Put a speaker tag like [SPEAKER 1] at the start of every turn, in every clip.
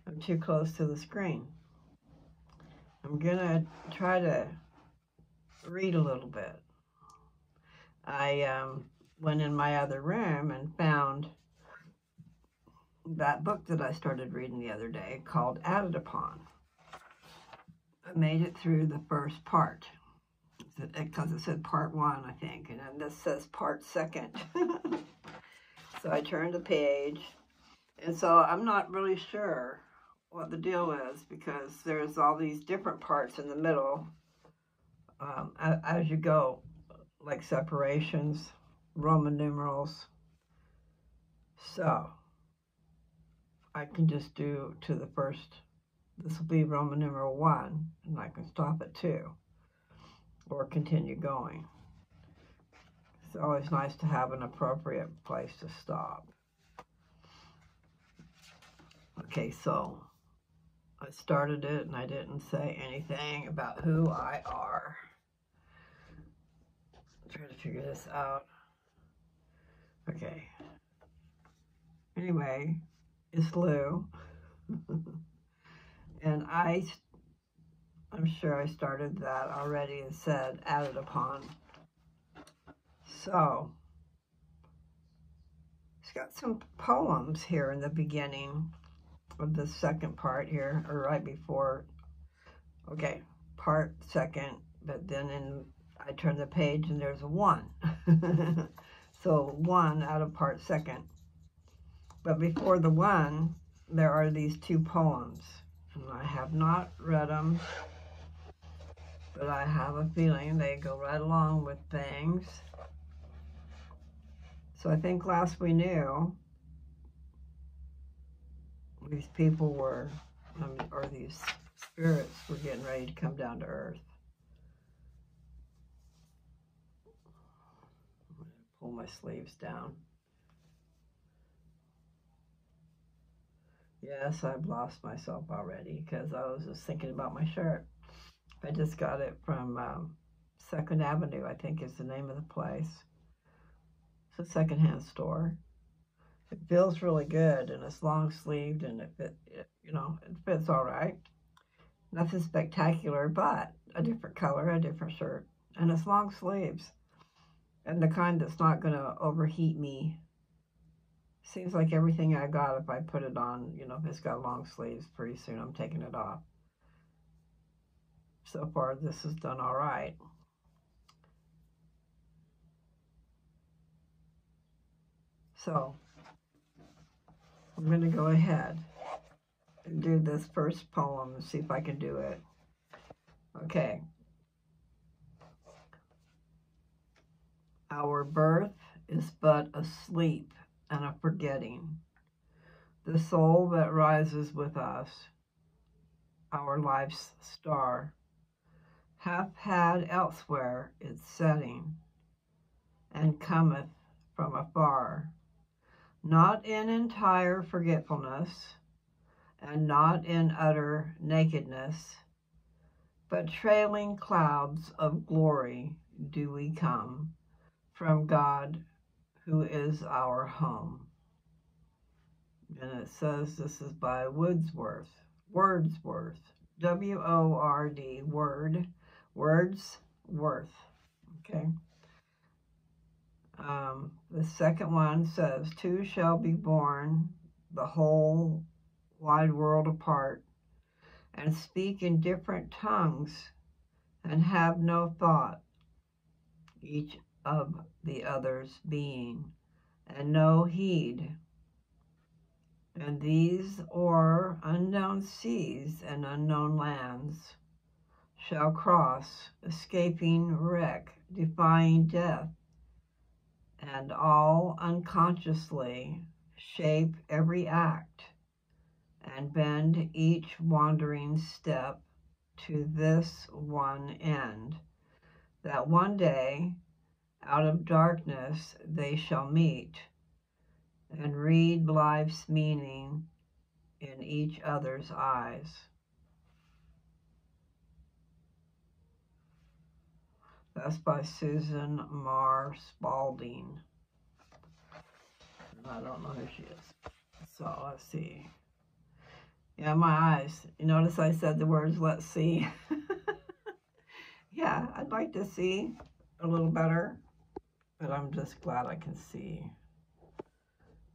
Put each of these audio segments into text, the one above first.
[SPEAKER 1] I'm too close to the screen. I'm gonna try to read a little bit. I went in my other room and found that book that I started reading the other day called Added Upon. I made it through the first part because it said part one, I think, and then this says part second. So I turned the page, and so I'm not really sure what the deal is because there's all these different parts in the middle as you go, like separations, Roman numerals. So I can just do to the first, this will be Roman numeral 1, and I can stop at 2 or continue going. It's always nice to have an appropriate place to stop. Okay, so I started it and I didn't say anything about who I are. I'm trying to figure this out. Okay. Anyway, it's Lou. And I'm sure I started that already and said added upon. So, it's got some poems here in the beginning of the second part here, or right before. Okay, part second, but then I turn the page and there's a 1. So 1 out of part second. But before the 1, there are these 2 poems. And I have not read them, but I have a feeling they go right along with things. So I think last we knew, these people were, or these spirits were getting ready to come down to earth. I'm going to pull my sleeves down. Yes, I've lost myself already because I was just thinking about my shirt. I just got it from 2nd Avenue, I think is the name of the place. It's a secondhand store. It feels really good and it's long sleeved and it fits all right. Nothing spectacular, but a different color, a different shirt, and it's long sleeves. And the kind that's not going to overheat me. Seems like everything I got, if I put it on, if it's got long sleeves, pretty soon I'm taking it off. So far, this is done all right. So, I'm going to go ahead and do this first poem and see if I can do it. Okay. Our birth is but a sleep and a forgetting. The soul that rises with us, our life's star, hath had elsewhere its setting, and cometh from afar, not in entire forgetfulness, and not in utter nakedness, but trailing clouds of glory do we come from God, who is our home. And it says this is by Wordsworth, W-O-R-D, Wordsworth, okay? The second one says, 2 shall be born, the whole wide world apart, and speak in different tongues, and have no thought, each of the other's being, and no heed. And these o'er unknown seas and unknown lands shall cross, escaping wreck, defying death, and all unconsciously shape every act and bend each wandering step to this one end, that one day out of darkness they shall meet and read life's meaning in each other's eyes. That's by Susan Mar Spalding. I don't know who she is. So let's see. Yeah, my eyes. You notice I said the words, let's see. Yeah, I'd like to see a little better, but I'm just glad I can see.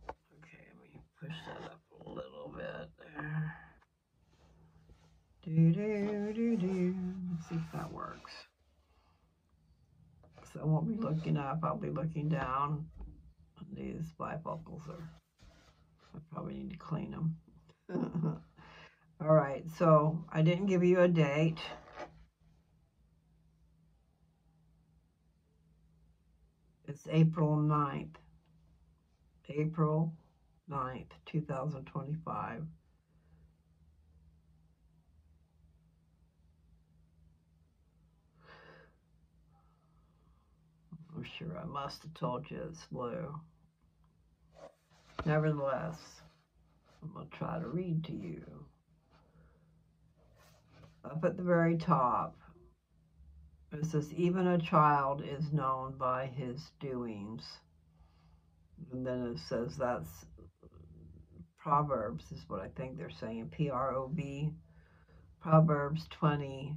[SPEAKER 1] Okay, let me push that up a little bit there. Do. Let's see if that works. So I won't be looking up, I'll be looking down. These bifocals are, I probably need to clean them. All right, so I didn't give you a date. It's April 9th. April 9th, 2025. I'm sure I must have told you it's blue. Nevertheless, I'm going to try to read to you. Up at the very top, it says, even a child is known by his doings. And then it says that's Proverbs, is what I think they're saying, P-R-O-B, Proverbs 20:11.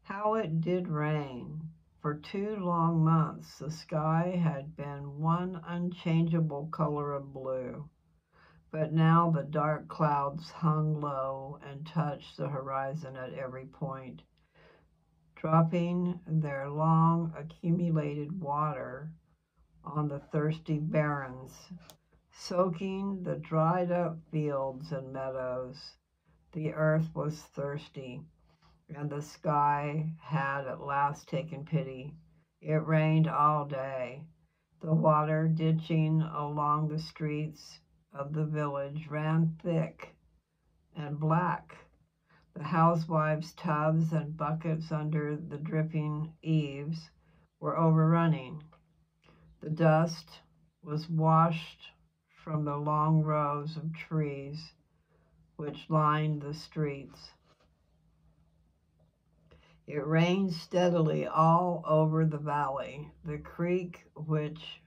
[SPEAKER 1] How it did rain. For 2 long months the sky had been one unchangeable color of blue. But now the dark clouds hung low and touched the horizon at every point, dropping their long accumulated water on the thirsty barrens, soaking the dried up fields and meadows. The earth was thirsty, and the sky had at last taken pity. It rained all day. The water ditching along the streets of the village ran thick and black. The housewives' tubs and buckets under the dripping eaves were overrunning. The dust was washed from the long rows of trees which lined the streets. It rained steadily all over the valley. The creek, which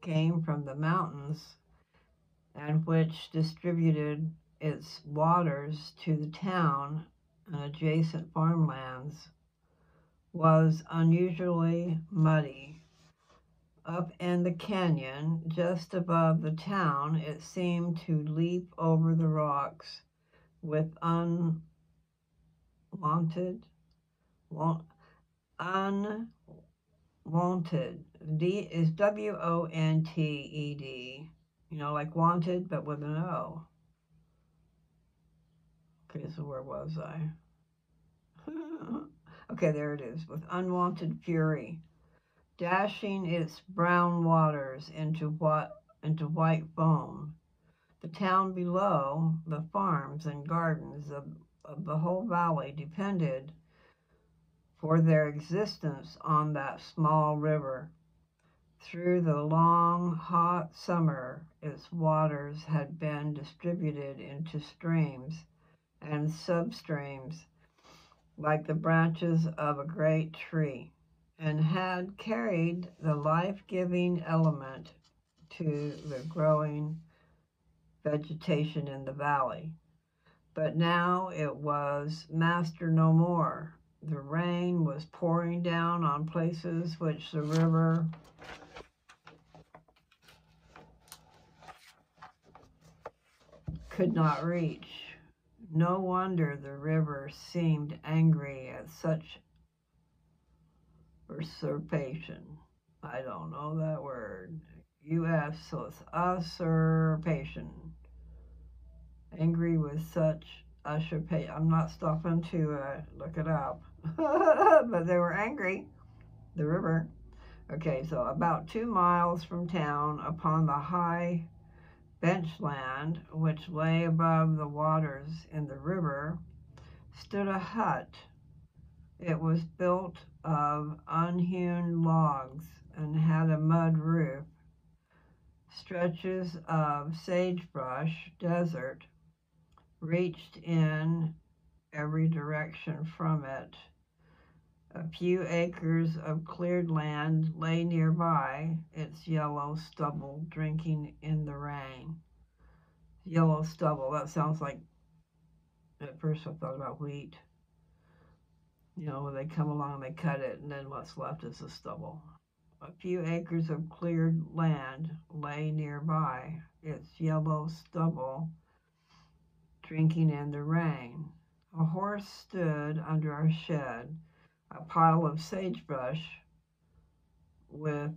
[SPEAKER 1] came from the mountains and which distributed its waters to the town and adjacent farmlands, was unusually muddy. Up in the canyon, just above the town, it seemed to leap over the rocks with unwanted, D is WONTED, like wanted, but with an O. Okay, so where was I? Okay, there it is. With unwanted fury, dashing its brown waters into white foam. The town below, the farms and gardens of the whole valley depended for their existence on that small river. Through the long, hot summer, its waters had been distributed into streams and substreams like the branches of a great tree, and had carried the life-giving element to the growing vegetation in the valley. But now it was master no more. The rain was pouring down on places which the river could not reach. No wonder the river seemed angry at such usurpation. I don't know that word. U.S., so it's usurpation. Angry with such usurpation. I'm not stopping to look it up. But they were angry. The river. Okay, so about 2 miles from town, upon the high benchland which lay above the waters in the river, stood a hut. It was built of unhewn logs and had a mud roof. Stretches of sagebrush desert reached in every direction from it. A few acres of cleared land lay nearby, its yellow stubble drinking in the rain. Yellow stubble. That sounds like, at first I thought about wheat. You know, when they come along, they cut it, and then what's left is the stubble. A few acres of cleared land lay nearby, its yellow stubble drinking in the rain. A horse stood under our shed. A pile of sagebrush with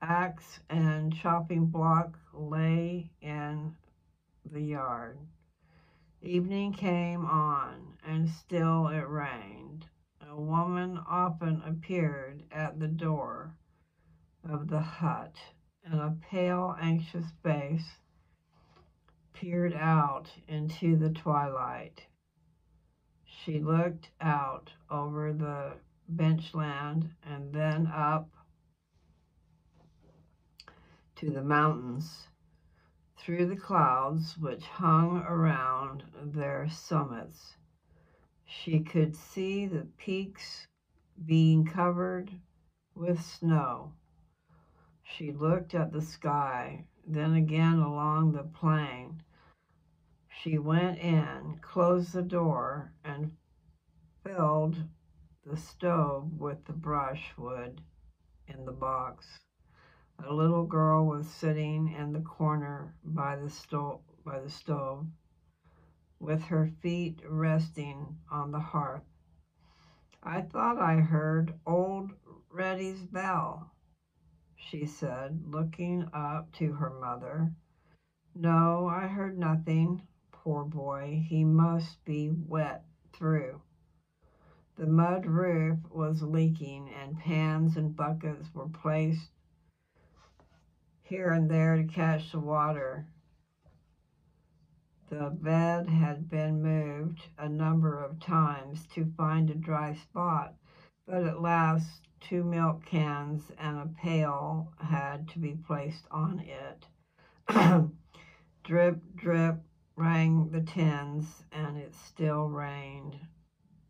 [SPEAKER 1] axe and chopping block lay in the yard. Evening came on, and still it rained. A woman often appeared at the door of the hut, and a pale, anxious face peered out into the twilight. She looked out over the benchland and then up to the mountains, through the clouds which hung around their summits. She could see the peaks being covered with snow. She looked at the sky, then again along the plain. She went in, closed the door, and filled the stove with the brushwood in the box. A little girl was sitting in the corner by the stove, with her feet resting on the hearth. I thought I heard old Reddy's bell, she said, looking up to her mother. No, I heard nothing. Poor boy, he must be wet through. The mud roof was leaking, and pans and buckets were placed here and there to catch the water. The bed had been moved a number of times to find a dry spot, but at last 2 milk cans and a pail had to be placed on it. Drip, drip rang the tins, and it still rained.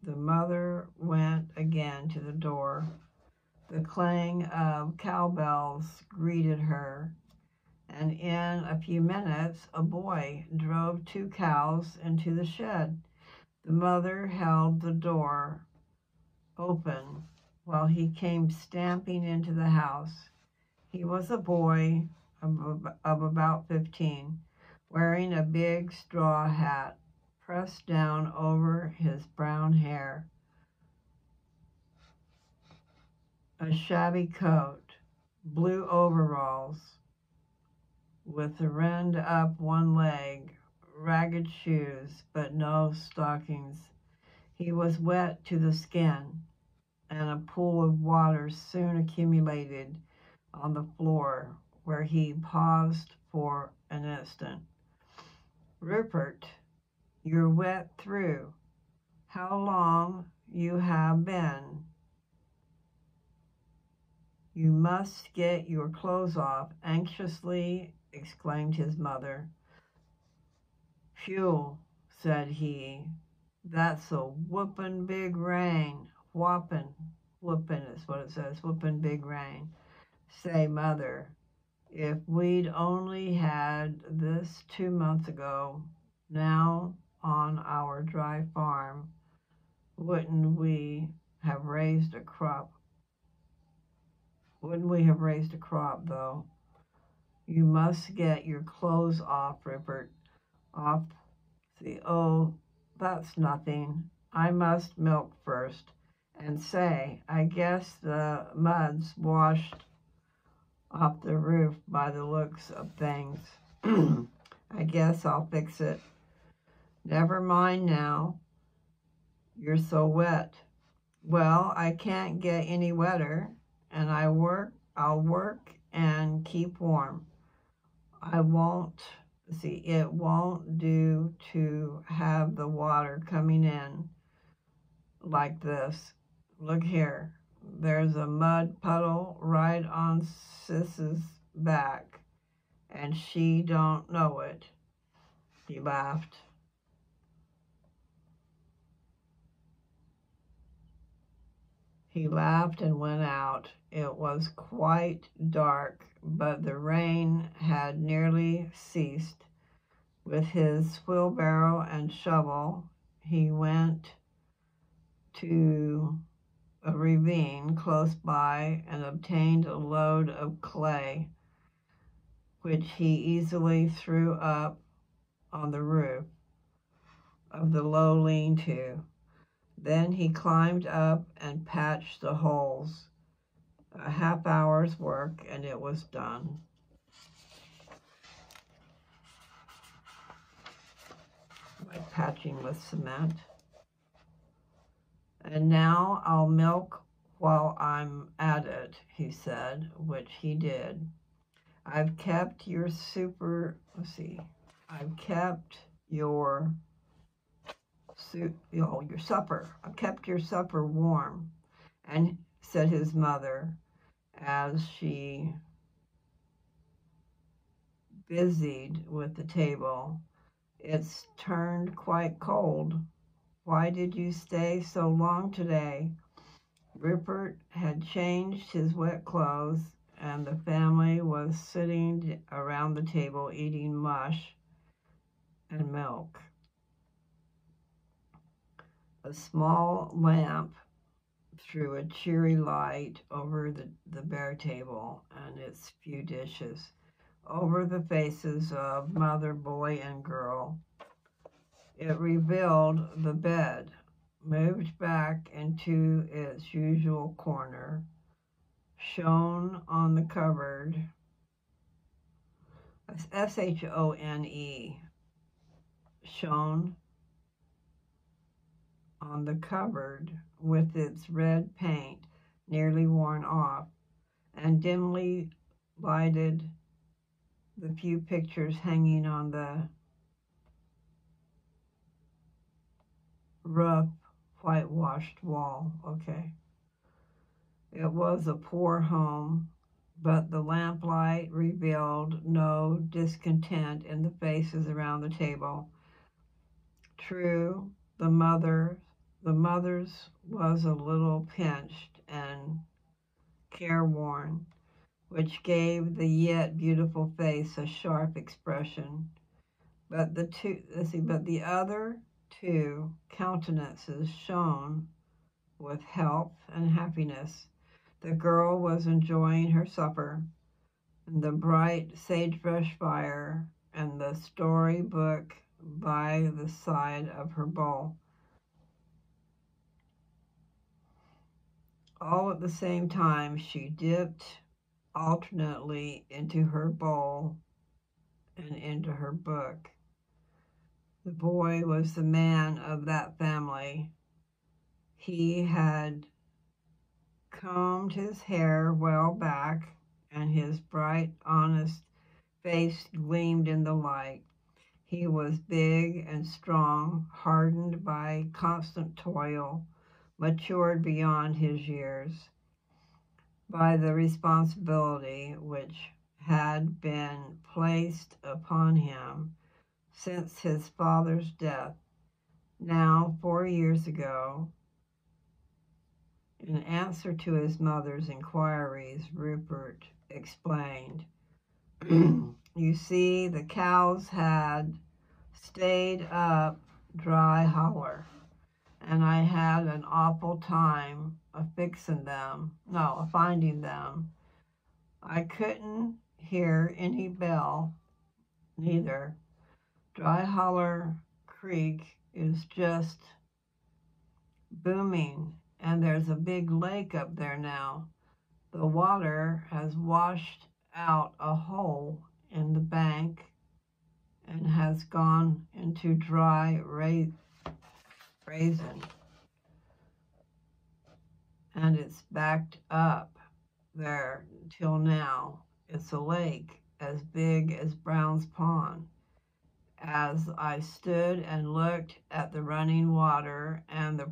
[SPEAKER 1] The mother went again to the door. The clang of cowbells greeted her, and in a few minutes a boy drove 2 cows into the shed. The mother held the door open while he came stamping into the house. He was a boy of about 15, wearing a big straw hat pressed down over his brown hair, a shabby coat, blue overalls with the rend up one leg, ragged shoes, but no stockings. He was wet to the skin, and a pool of water soon accumulated on the floor, where he paused for an instant. Rupert, you're wet through. How long you have been? You must get your clothes off, anxiously exclaimed his mother. Phew, said he, that's a whoopin' big rain. Whoppin' is what it says, whoopin' big rain. Say, Mother, if we'd only had this 2 months ago, now on our dry farm, wouldn't we have raised a crop? Wouldn't we have raised a crop, though? You must get your clothes off, Rupert. Off. See, oh, that's nothing. I must milk first. And say, I guess the mud's washed off the roof by the looks of things. I guess I'll fix it. Never mind now. You're so wet. Well, I can't get any wetter, and I'll work and keep warm. It won't do to have the water coming in like this. Look here. There's a mud puddle right on Sis's back, and she don't know it. He laughed. He laughed and went out. It was quite dark, but the rain had nearly ceased. With his wheelbarrow and shovel, he went to a ravine close by and obtained a load of clay, which he easily threw up on the roof of the low lean-to. Then he climbed up and patched the holes. A half hour's work and it was done. Like patching with cement. And now I'll milk while I'm at it, he said, which he did. I've kept your supper warm, and said his mother, as she busied with the table. It's turned quite cold. Why did you stay so long today? Rupert had changed his wet clothes, and the family was sitting around the table eating mush and milk. A small lamp threw a cheery light over the bare table and its few dishes, over the faces of mother, boy, and girl. It revealed the bed, moved back into its usual corner, shone on the cupboard. That's S-H-O-N-E, shone on the cupboard with its red paint nearly worn off, and dimly lighted the few pictures hanging on the rough whitewashed wall. Okay. It was a poor home, but the lamplight revealed no discontent in the faces around the table. True, the mother's was a little pinched and careworn, which gave the yet beautiful face a sharp expression. But the other two countenances shone with health and happiness. The girl was enjoying her supper, and the bright sagebrush fire, and the storybook by the side of her bowl. All at the same time, she dipped alternately into her bowl and into her book. The boy was the man of that family. He had combed his hair well back, and his bright, honest face gleamed in the light. He was big and strong, hardened by constant toil, matured beyond his years by the responsibility which had been placed upon him since his father's death, now 4 years ago. In answer to his mother's inquiries, Rupert explained, you see, the cows had stayed up Dry Holler, and I had an awful time finding them. I couldn't hear any bell, neither. Dry Holler Creek is just booming, and there's a big lake up there now. The water has washed out a hole in the bank and has gone into dry Raisin, and it's backed up there till now. It's a lake as big as Brown's Pond. As I stood and looked at the running water and the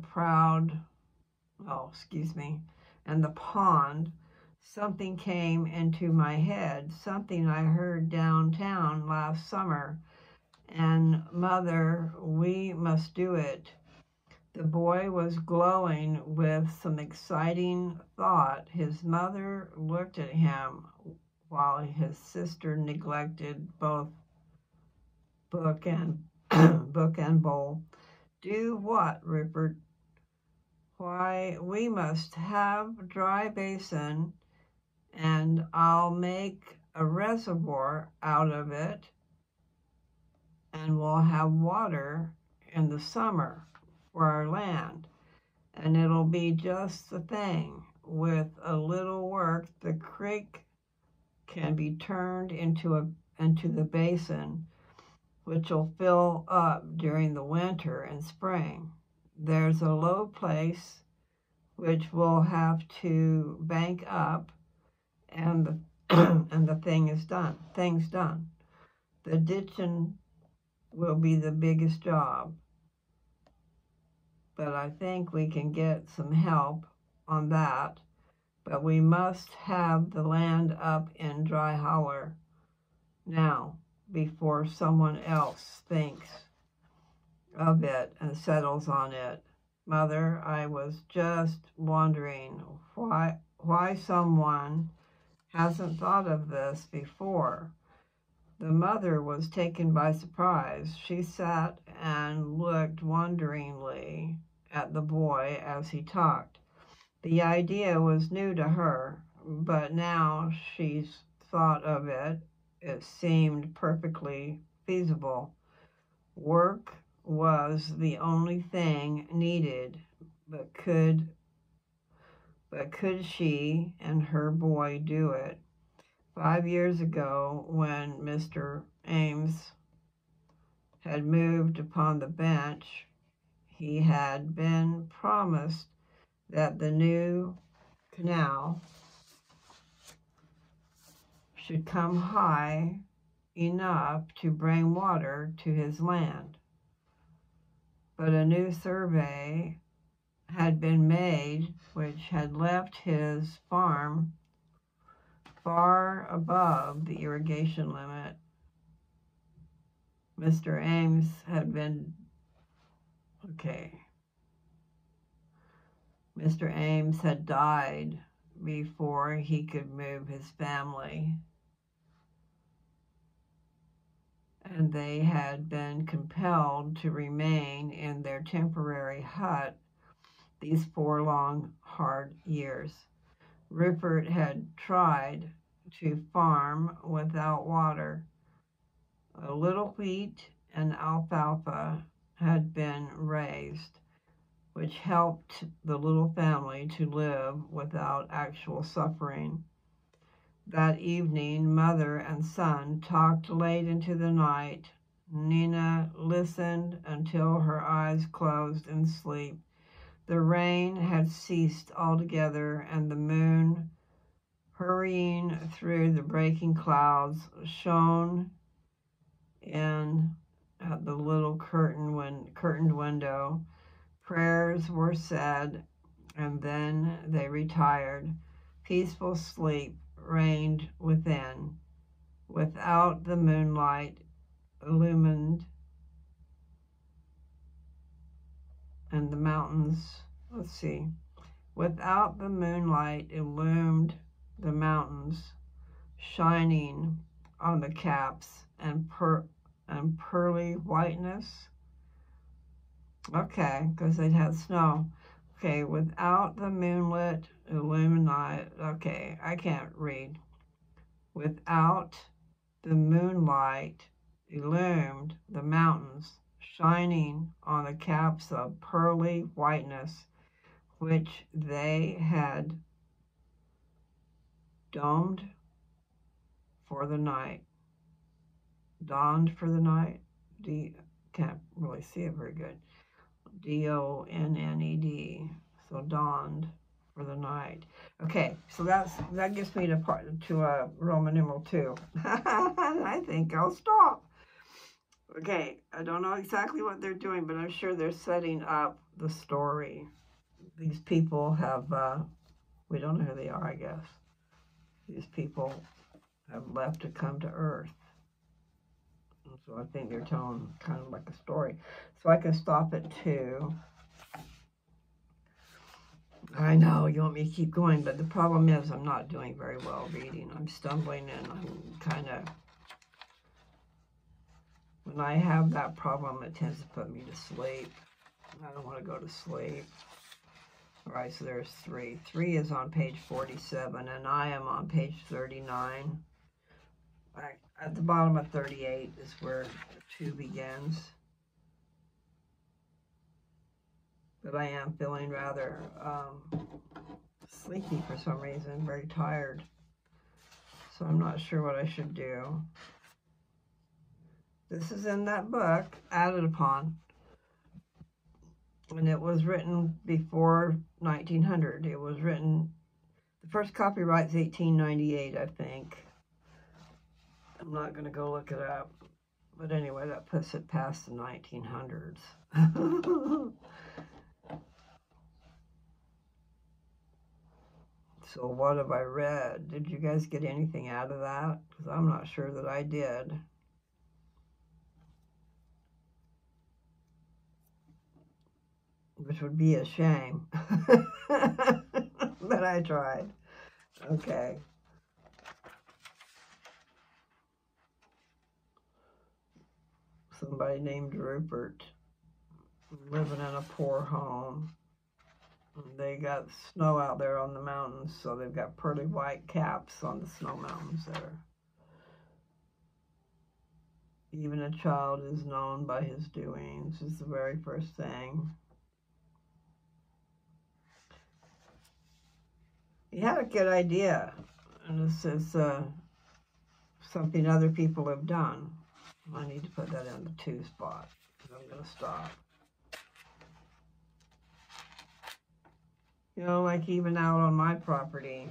[SPEAKER 1] and the pond, something came into my head, something I heard downtown last summer. And Mother, we must do it. The boy was glowing with some exciting thought. His mother looked at him while his sister neglected both book and book and bowl. Do what, Rupert? Why, we must have dry basin, and I'll make a reservoir out of it, and we'll have water in the summer for our land. And it'll be just the thing. With a little work, the creek can be turned into the basin, which will fill up during the winter and spring. There's a low place which we'll have to bank up, and the and the thing's done. The ditching will be the biggest job, but I think we can get some help on that. But we must have the land up in dry holler now before someone else thinks of it and settles on it. Mother, I was just wondering why someone hasn't thought of this before. The mother was taken by surprise. She sat and looked wonderingly at the boy as he talked. The idea was new to her, but now she's thought of it, it seemed perfectly feasible. Work was the only thing needed, but could she and her boy do it? 5 years ago, when Mr. Ames had moved upon the bench, he had been promised that the new canal should come high enough to bring water to his land. But a new survey had been made which had left his farm far above the irrigation limit. Mr. Ames had been, Mr. Ames had died before he could move his family, and they had been compelled to remain in their temporary hut these 4 long, hard years. Rupert had tried to farm without water. A little wheat and alfalfa had been raised, which helped the little family to live without actual suffering. That evening, mother and son talked late into the night. Nina listened until her eyes closed in sleep. The rain had ceased altogether, and the moon, hurrying through the breaking clouds, shone in at the little curtained window. Prayers were said, and then they retired. Peaceful sleep reigned within, without the moonlight illumined and the mountains, without the moonlight illumined the mountains, shining on the caps and pearly whiteness. Okay, because it had snow. Okay, without the moonlit illuminate. Okay, I can't read. Without the moonlight illumined the mountains, shining on the caps of pearly whiteness, which they had donned for the night. Donned for the night. Can't really see it very good. D-O-N-N-E-D. So donned for the night. Okay, so that gets me to Roman numeral 2. I think I'll stop. Okay, I don't know exactly what they're doing, but I'm sure they're setting up the story. These people have, we don't know who they are, I guess. These people have left to come to Earth. And so I think they're telling kind of like a story. So I can stop at 2. I know, you want me to keep going, but the problem is I'm not doing very well reading. I'm stumbling and I'm kind of When I have that problem, it tends to put me to sleep. I don't want to go to sleep. All right, so there's 3. 3 is on page 47, and I am on page 39. At the bottom of 38 is where 2 begins. But I am feeling rather sleepy for some reason, very tired. So I'm not sure what I should do. This is in that book, Added Upon. And it was written before 1900. It was written, the first copyright's 1898, I think. I'm not going to go look it up. But anyway, that puts it past the 1900s. So what have I read? Did you guys get anything out of that? Because I'm not sure that I did. Which would be a shame. But I tried. Okay. Somebody named Rupert, living in a poor home. They got snow out there on the mountains, so they've got pearly white caps on the snow mountains there. Even a child is known by his doings, is the very first thing. He had a good idea, and this is something other people have done. I need to put that in the 2 spot, because I'm going to stop. You know, like even out on my property,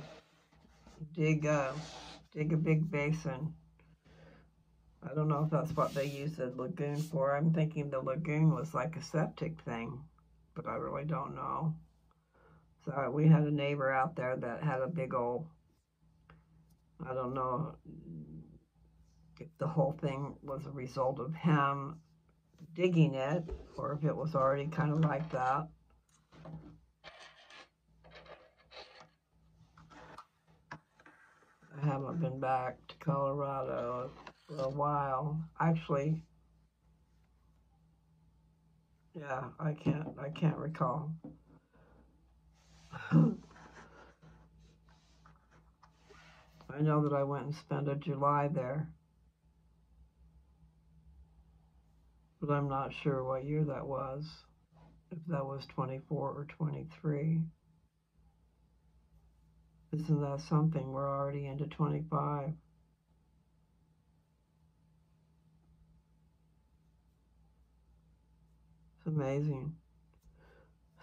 [SPEAKER 1] dig a big basin. I don't know if that's what they use the lagoon for. I'm thinking the lagoon was like a septic thing, but I really don't know. So we had a neighbor out there that had a big old, I don't know if the whole thing was a result of him digging it or if it was already kind of like that. I haven't been back to Colorado for a while. Actually, yeah, I can't recall. I know that I went and spent a July there, but I'm not sure what year that was, if that was 24 or 23. Isn't that something? We're already into 25. It's amazing.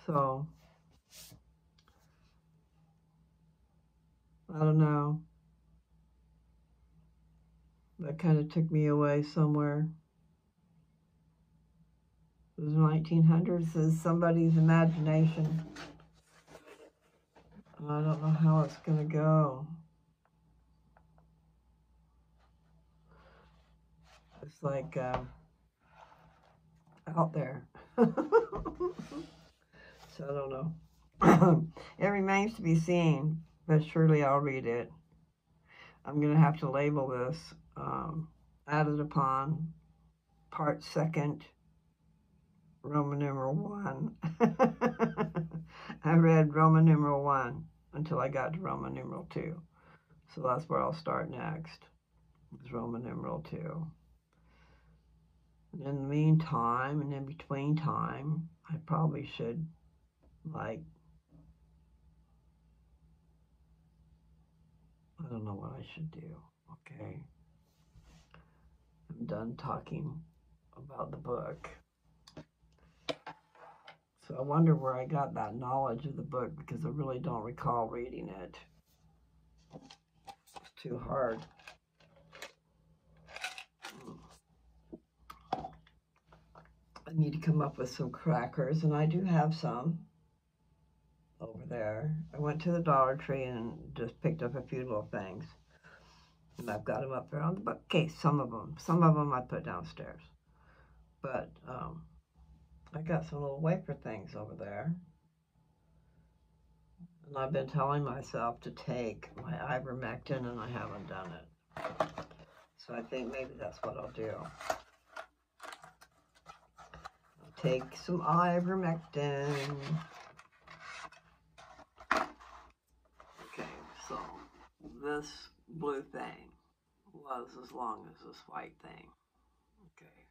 [SPEAKER 1] So, I don't know. That kind of took me away somewhere. It was 1900s is somebody's imagination. I don't know how it's going to go. It's like out there. So I don't know. It remains to be seen, but surely I'll read it. I'm going to have to label this Added Upon, Part 2nd, Roman numeral 1. I read Roman numeral 1 until I got to Roman numeral 2. So that's where I'll start next, is Roman numeral 2. And in the meantime, and in between time, I probably should, like, I don't know what I should do, okay? I'm done talking about the book. So I wonder where I got that knowledge of the book, because I really don't recall reading it. It's too hard. I need to come up with some crackers, and I do have some over there. I went to the Dollar Tree and just picked up a few little things. And I've got them up there on the bookcase, some of them. Some of them I put downstairs. But I got some little wafer things over there. And I've been telling myself to take my ivermectin, and I haven't done it. So I think maybe that's what I'll do. take some ivermectin. Okay, so this blue thing was as long as this white thing. Okay.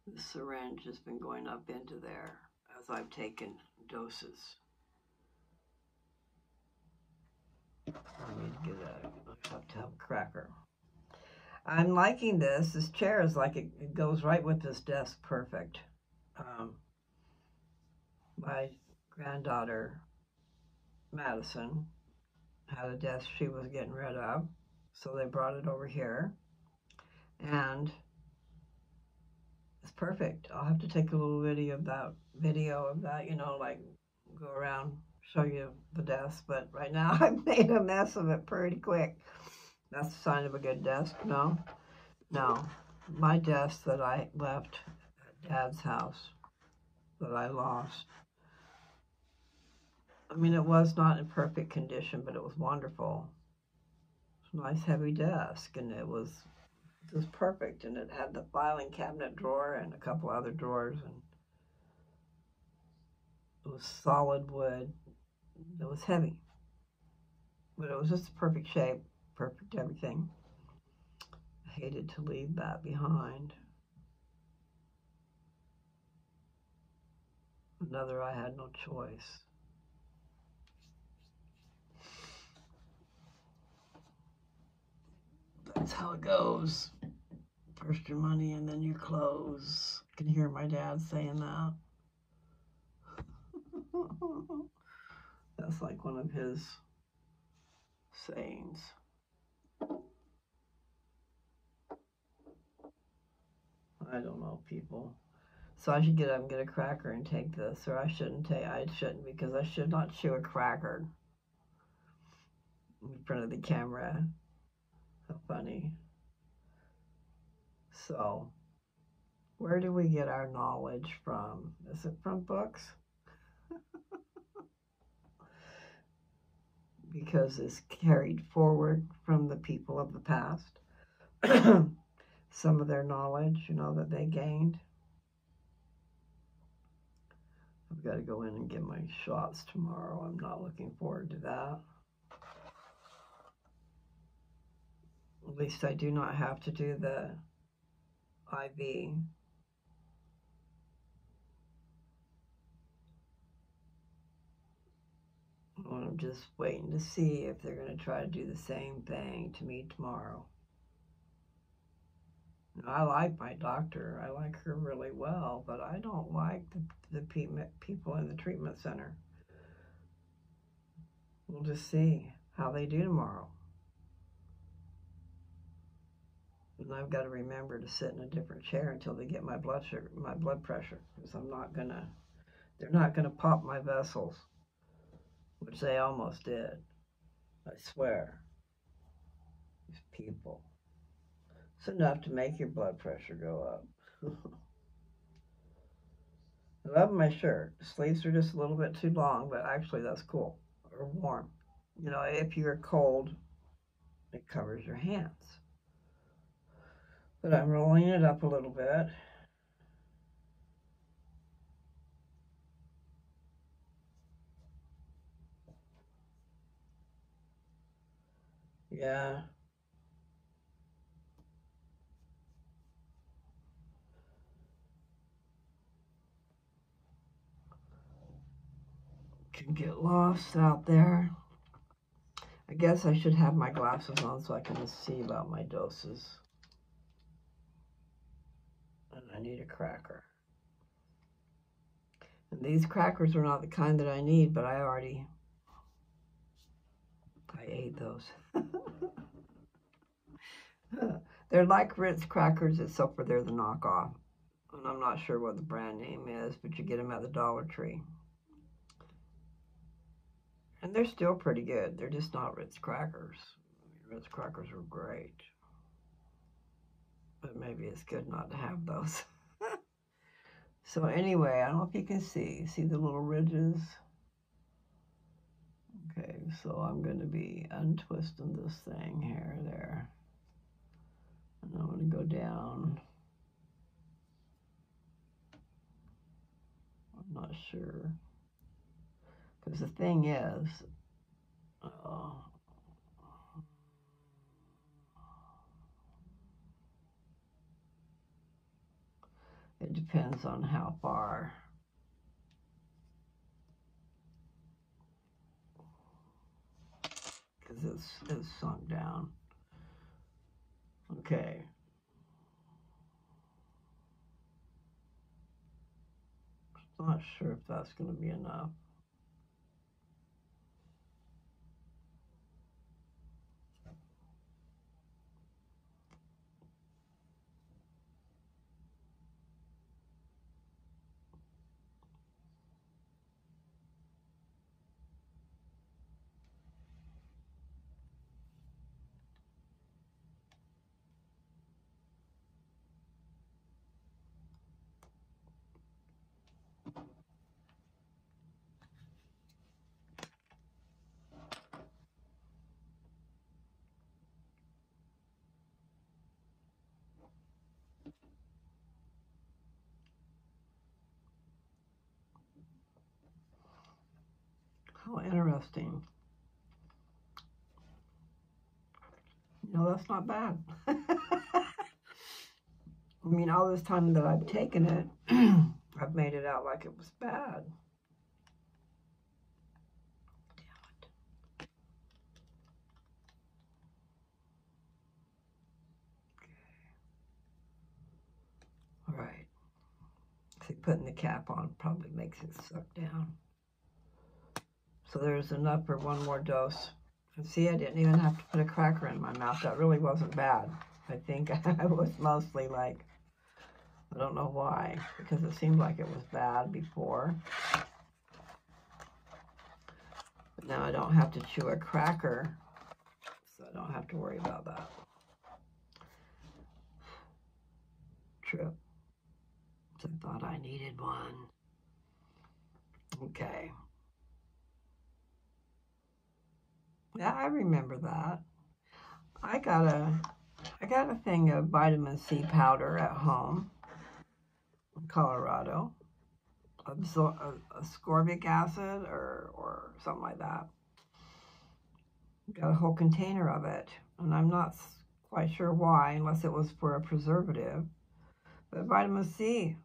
[SPEAKER 1] The syringe has been going up into there as I've taken doses. I need to get I have to have a cracker. I'm liking this. This chair is like, it goes right with this desk perfect. My granddaughter, Madison, had a desk she was getting rid of, so they brought it over here, and it's perfect. I'll have to take a little video of that, you know, like go around, show you the desk, but right now I've made a mess of it pretty quick. That's a sign of a good desk. No, my desk that I left at Dad's house that I lost, I mean, it was not in perfect condition, but it was wonderful. It was a nice heavy desk, and it was perfect, and it had the filing cabinet drawer and a couple other drawers, and it was solid wood. It was heavy, but it was just a perfect shape, perfect everything. I hated to leave that behind. Another, I had no choice. That's how it goes. First your money and then your clothes. I can hear my dad saying that. That's like one of his sayings. I don't know, people. So I should get up and get a cracker and take this, or I shouldn't because I should not chew a cracker in front of the camera. How funny. So, where do we get our knowledge from? Is it from books? Because it's carried forward from the people of the past. Some of their knowledge, you know, that they gained. I've got to go in and get my shots tomorrow. I'm not looking forward to that. At least I do not have to do the IV. I'm just waiting to see if they're going to try to do the same thing to me tomorrow. I like my doctor. I like her really well, but I don't like the people in the treatment center. We'll just see how they do tomorrow. And I've got to remember to sit in a different chair until they get my blood pressure, because they're not gonna pop my vessels, which they almost did. I swear. These people. It's enough to make your blood pressure go up. I love my shirt. The sleeves are just a little bit too long, but actually that's cool. Or warm. You know, if you're cold, it covers your hands. But I'm rolling it up a little bit. Yeah. Can get lost out there. I guess I should have my glasses on so I can see about my doses. And I need a cracker. And these crackers are not the kind that I need, but I ate those. They're like Ritz crackers, except for they're the knockoff. And I'm not sure what the brand name is, but you get them at the Dollar Tree. And they're still pretty good. They're just not Ritz crackers. Ritz crackers are great. But maybe it's good not to have those. So anyway, I don't know if you can see the little ridges? Okay, so I'm going to be untwisting this thing here, there. And I'm going to go down. sure. Because the thing is, it depends on how far. Because it's sunk down. Okay. I'm not sure if that's going to be enough. How interesting. No, that's not bad. I mean, all this time that I've taken it, I've made it out like it was bad. Damn it. Okay. All right. See, putting the cap on probably makes it suck down. So there's enough for one more dose. And see, I didn't even have to put a cracker in my mouth. That really wasn't bad. I think I was mostly like, I don't know why, because it seemed like it was bad before. But now I don't have to chew a cracker, so I don't have to worry about that. True. So I thought I needed one. Okay. Yeah, I remember that. I got a thing of vitamin C powder at home in Colorado. Ascorbic acid or something like that. Got a whole container of it, and I'm not quite sure why, unless it was for a preservative. But vitamin C,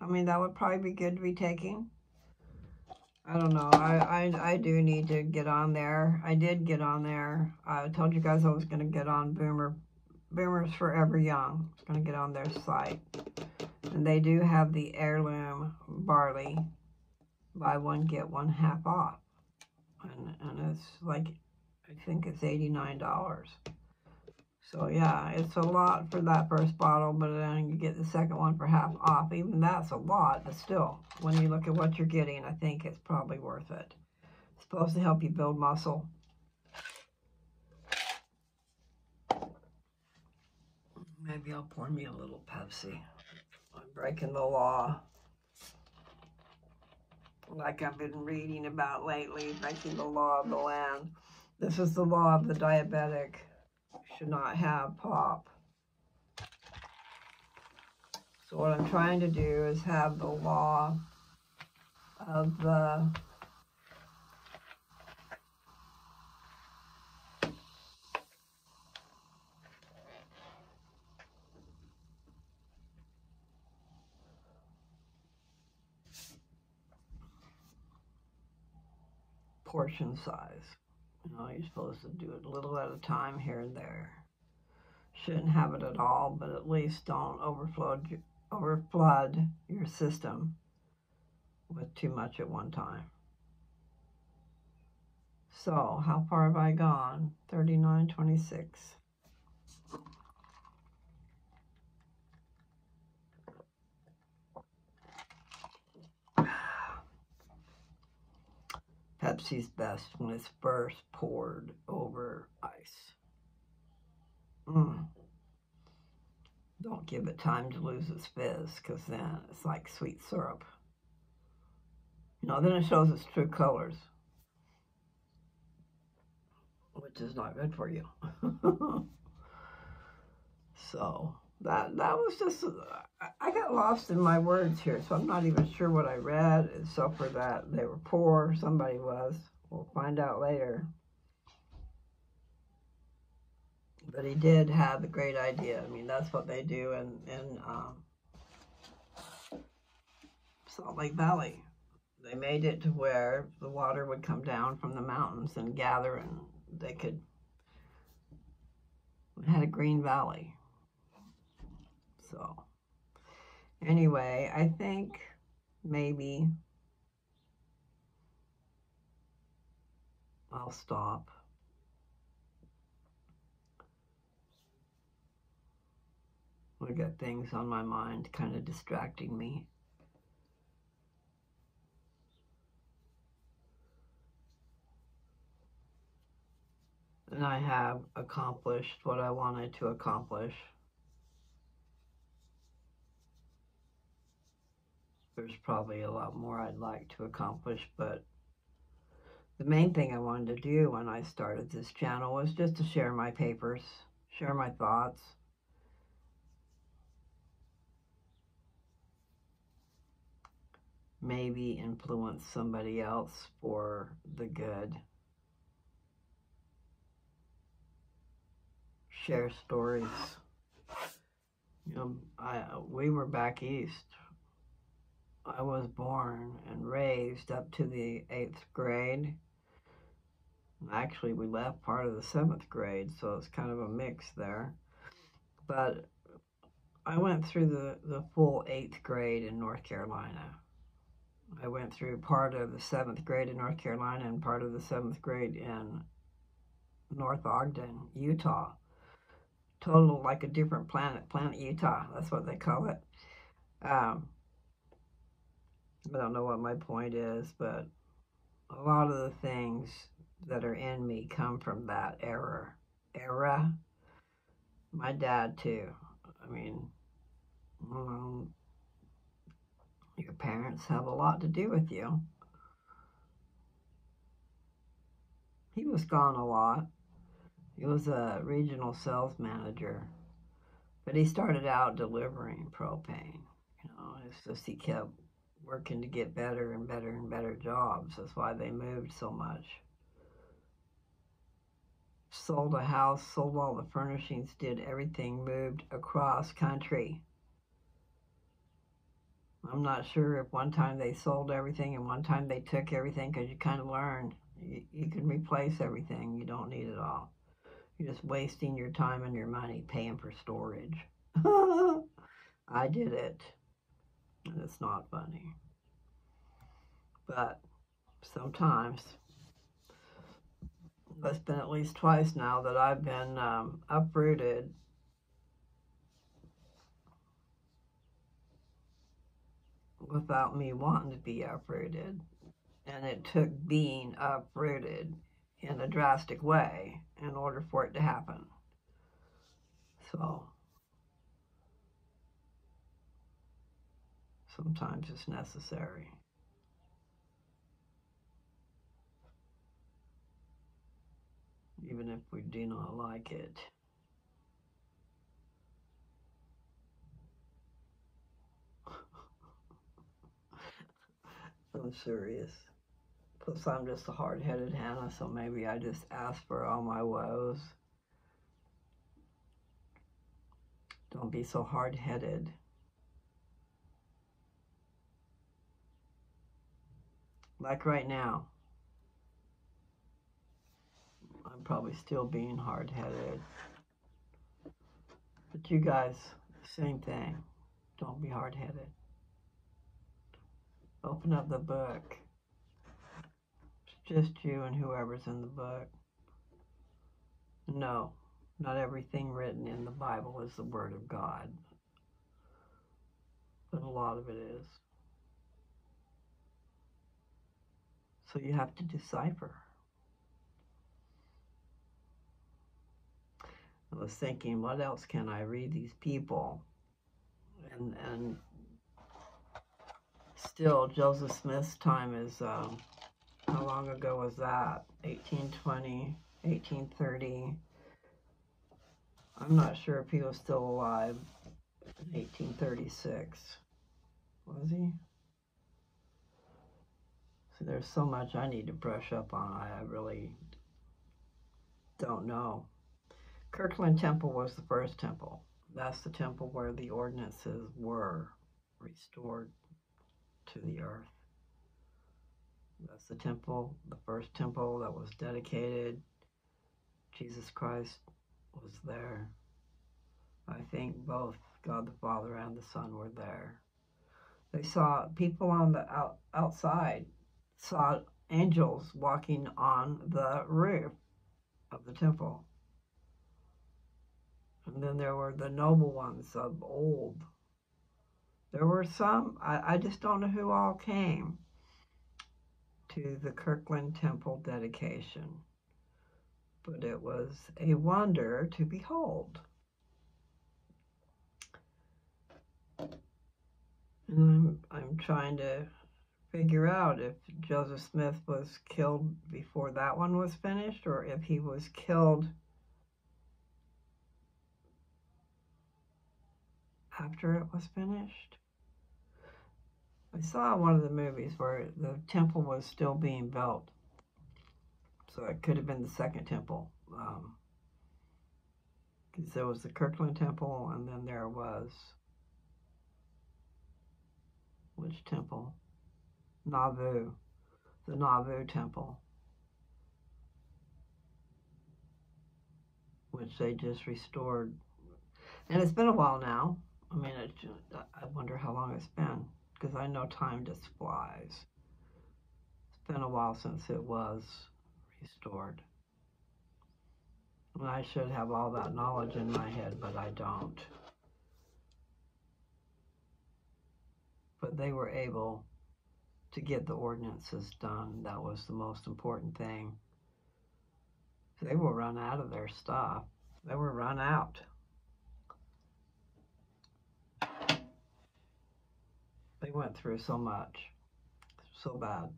[SPEAKER 1] I mean, that would probably be good to be taking. I don't know. I do need to get on there. I did get on there. I told you guys I was going to get on Boomers Forever Young. I was going to get on their site. And they do have the heirloom barley. Buy one, get one half off. And it's like, I think it's $89. So yeah, it's a lot for that first bottle, but then you get the second one for half off. Even that's a lot, but still, when you look at what you're getting, I think it's probably worth it. It's supposed to help you build muscle. Maybe I'll pour me a little Pepsi. I'm breaking the law. Like I've been reading about lately, breaking the law of the land. This is the law of the diabetic. Should not have pop. So what I'm trying to do is have the law of the portion size. You know, you're supposed to do it a little at a time here and there. Shouldn't have it at all, but at least don't overflood your system with too much at one time. So, how far have I gone? 39.26. Pepsi's best when it's first poured over ice. Don't give it time to lose its fizz, because then it's like sweet syrup. You know, then it shows its true colors, which is not good for you. So, that was just, I got lost in my words here, so I'm not even sure what I read, except for that they were poor, somebody was. We'll find out later. But he did have a great idea. I mean, that's what they do in Salt Lake Valley. They made it to where the water would come down from the mountains and gather, and they could, it had a green valley. So, anyway, I think maybe I'll stop. I got things on my mind kind of distracting me. And I have accomplished what I wanted to accomplish. There's probably a lot more I'd like to accomplish, but the main thing I wanted to do when I started this channel was just to share my papers, share my thoughts. Maybe influence somebody else for the good. Share stories. You know, we were back east. I was born and raised up to the 8th grade. Actually, we left part of the 7th grade, so it's kind of a mix there. But I went through the full 8th grade in North Carolina. I went through part of the 7th grade in North Carolina and part of the 7th grade in North Ogden, Utah. Total like a different planet, Planet Utah, that's what they call it. I don't know what my point is, but a lot of the things that are in me come from that era. My dad too. I mean, your parents have a lot to do with you. He was gone a lot. He was a regional sales manager, but he started out delivering propane. You know, it's just he kept working to get better and better and better jobs. That's why they moved so much. Sold a house, sold all the furnishings, did everything, moved across country. I'm not sure if one time they sold everything and one time they took everything, because you kind of learn you can replace everything. You don't need it all. You're just wasting your time and your money paying for storage. I did it, and it's not funny. But sometimes, it's been at least twice now that I've been uprooted without me wanting to be uprooted. And it took being uprooted in a drastic way in order for it to happen. So sometimes it's necessary. Even if we do not like it. I'm serious. Plus, I'm just a hard-headed Hannah, so maybe I just ask for all my woes. Don't be so hard-headed. Like right now. I'm probably still being hard-headed. But you guys, same thing. Don't be hard-headed. Open up the book. It's just you and whoever's in the book. No, not everything written in the Bible is the Word of God. But a lot of it is. So you have to decipher. I was thinking, what else can I read these people? And still, Joseph Smith's time is, how long ago was that? 1820, 1830. I'm not sure if he was still alive. 1836. Was he? So there's so much I need to brush up on. I really don't know. Kirtland Temple was the first temple. That's the temple where the ordinances were restored to the earth. That's the temple, the first temple that was dedicated. Jesus Christ was there. I think both God the Father and the Son were there. They saw people on the outside, saw angels walking on the roof of the temple. And then there were the noble ones of old. There were some, I just don't know who all came to the Kirtland Temple dedication. But it was a wonder to behold. And I'm trying to figure out if Joseph Smith was killed before that one was finished, or if he was killed after it was finished. I saw one of the movies where the temple was still being built, so it could have been the second temple, because there was the Kirtland Temple, and then there was, which temple? Nauvoo, the Nauvoo Temple, which they just restored. And it's been a while now. I mean, I wonder how long it's been, because I know time just flies. It's been a while since it was restored. And I should have all that knowledge in my head, but I don't. But they were able to get the ordinances done. That was the most important thing. They will run out of their stuff. They were run out. They went through so much, so bad.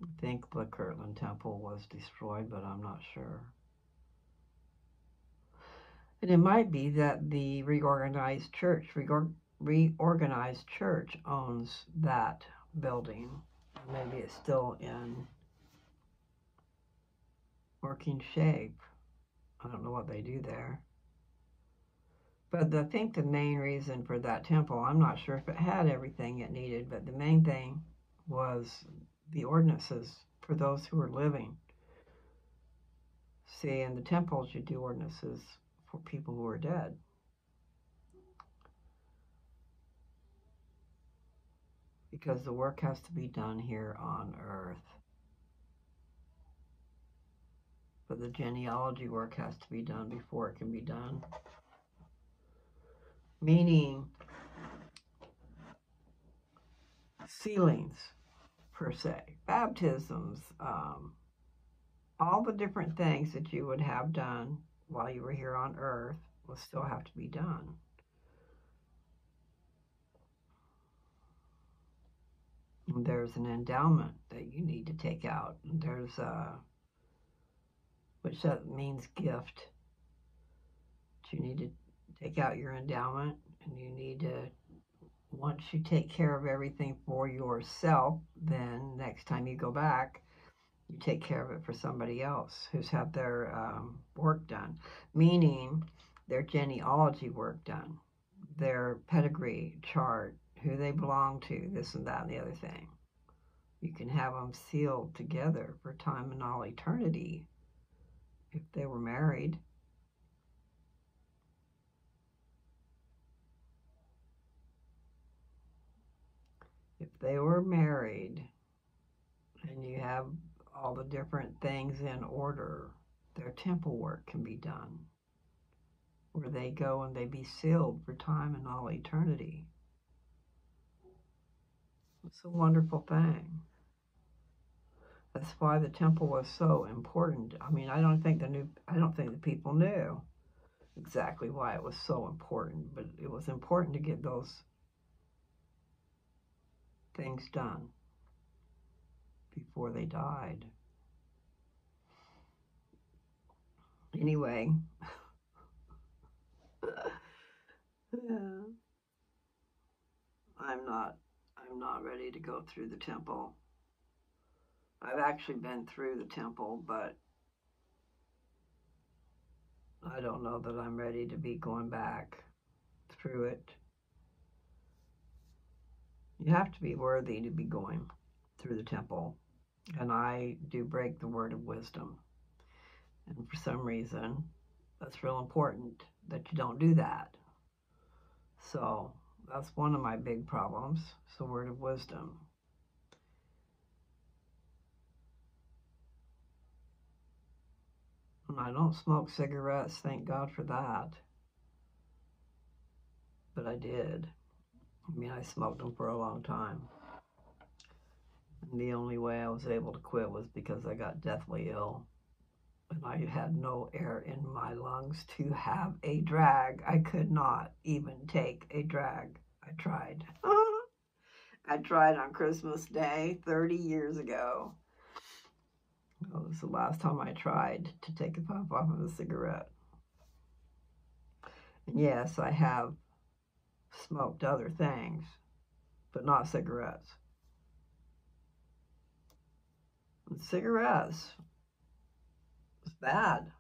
[SPEAKER 1] I think the Kirtland Temple was destroyed, but I'm not sure. And it might be that the reorganized church owns that building. Maybe it's still in working shape. I don't know what they do there. But I think the main reason for that temple, I'm not sure if it had everything it needed, but the main thing was the ordinances for those who were living. See, in the temples you do ordinances for people who are dead. Because the work has to be done here on earth. But the genealogy work has to be done before it can be done. Meaning, sealings, per se, baptisms, all the different things that you would have done while you were here on earth will still have to be done. And there's an endowment that you need to take out. There's which that means gift. You need to take out your endowment, and you need to, once you take care of everything for yourself, then next time you go back, you take care of it for somebody else who's had their work done, meaning their genealogy work done, their pedigree chart, who they belong to, this and that and the other thing. You can have them sealed together for time and all eternity if they were married. If they were married and you have all the different things in order, their temple work can be done, where they go and they be sealed for time and all eternity. It's a wonderful thing. That's why the temple was so important. I mean, I don't think the people knew exactly why it was so important, but it was important to get those things done before they died. Anyway, yeah, I'm not ready to go through the temple. I've actually been through the temple, but I don't know that I'm ready to be going back through it. You have to be worthy to be going through the temple. And I do break the word of wisdom. And for some reason, that's real important that you don't do that. So that's one of my big problems. It's the word of wisdom. And I don't smoke cigarettes, thank God for that. But I did. I mean, I smoked them for a long time. And the only way I was able to quit was because I got deathly ill. And I had no air in my lungs to have a drag. I could not even take a drag. I tried. I tried on Christmas Day 30 years ago. That was the last time I tried to take a puff off of a cigarette. And yes, I have smoked other things, but not cigarettes. And cigarettes is bad.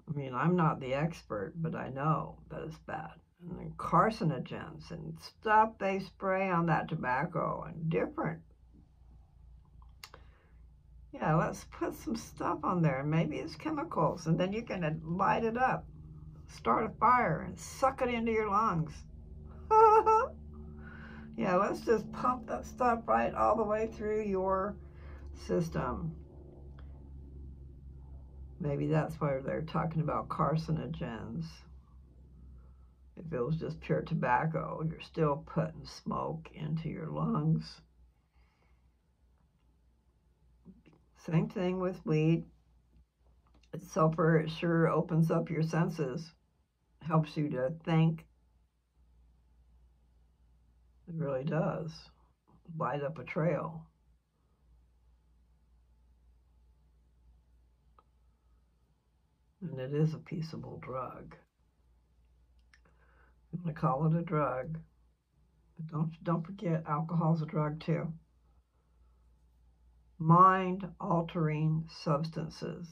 [SPEAKER 1] I mean, I'm not the expert, but I know that it's bad. And then carcinogens and stuff they spray on that tobacco and different. Yeah, let's put some stuff on there. Maybe it's chemicals, and then you can light it up, start a fire, and suck it into your lungs. Yeah, let's just pump that stuff right all the way through your system. Maybe that's why they're talking about carcinogens. If it was just pure tobacco, you're still putting smoke into your lungs. Same thing with weed. It sure opens up your senses, helps you to think. It really does. Light up a trail. And it is a peaceable drug. I'm going to call it a drug. But don't forget, alcohol's a drug too. Mind-altering substances.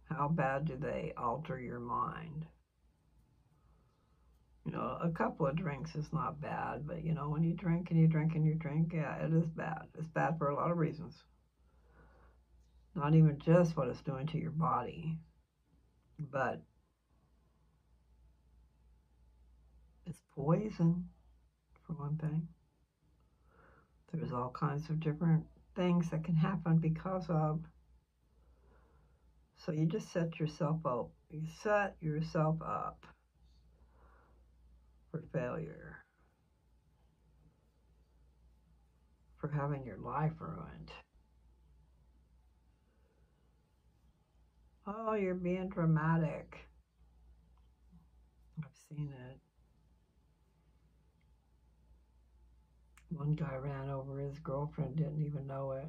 [SPEAKER 1] How bad do they alter your mind? You know, a couple of drinks is not bad, but you know, when you drink and you drink and you drink, yeah, it is bad. It's bad for a lot of reasons. Not even just what it's doing to your body, but it's poison, for one thing. There's all kinds of different things that can happen because of. So you just set yourself up. You set yourself up for failure, for having your life ruined. Oh, you're being dramatic. I've seen it. One guy ran over his girlfriend, didn't even know it.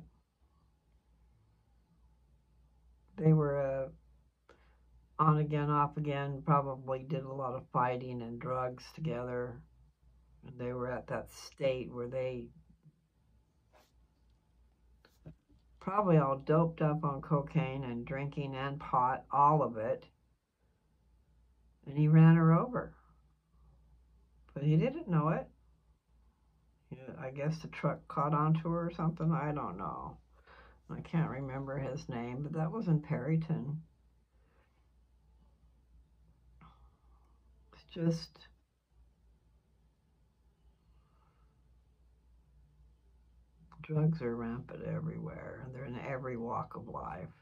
[SPEAKER 1] They were on again, off again, probably did a lot of fighting and drugs together. And they were at that state where they probably all doped up on cocaine and drinking and pot, all of it. And he ran her over. But he didn't know it. Yeah, I guess the truck caught onto her or something. I don't know. I can't remember his name, but that was in Perryton. It's just, drugs are rampant everywhere, and they're in every walk of life.